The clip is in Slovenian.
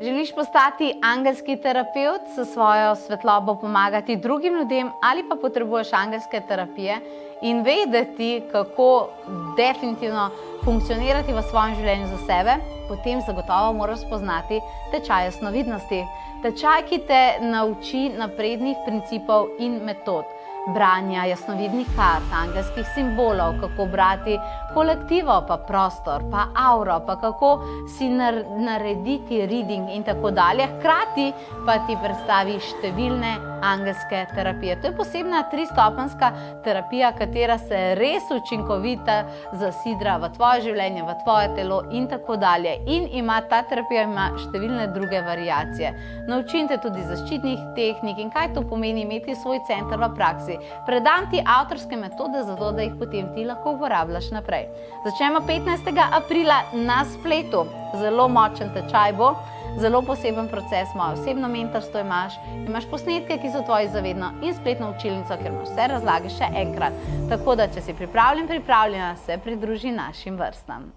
Želiš postati angelski terapevt, s svojo svetlobo pomagati drugim ljudem ali pa potrebuješ angelske terapije in vedeti, kako definitivno funkcionirati v svojem življenju za sebe, potem zagotovo moraš spoznati tečaj jasnovidnosti. Tečaj, ki te nauči naprednih principov in metod. Branja jasnovidnih kart, angelskih simbolov, kako brati kolektivo, pa prostor, pa auro, pa kako si narediti reading in tako dalje. Hkrati pa ti predstavi številne angelske terapije. To je posebna 3-stopenjska terapija, katera se res učinkovita zasidra v tvoje življenje, v tvoje telo in tako dalje. In ta terapija ima številne druge variacije. Naučim te tudi zaščitnih tehnik in kaj to pomeni imeti svoj center v praksi. Predam ti avtorske metode, zato da jih potem ti lahko uporabljaš naprej. Začnemo 15. aprila na spletu. Zelo močen tečaj bo, zelo poseben proces, moje osebno mentorstvo imaš posnetke, ki so tvoji zavedno in spletno učilnico, kjer imaš vse razlage še enkrat. Tako da, če si pripravljena, se pridruži našim vrstam.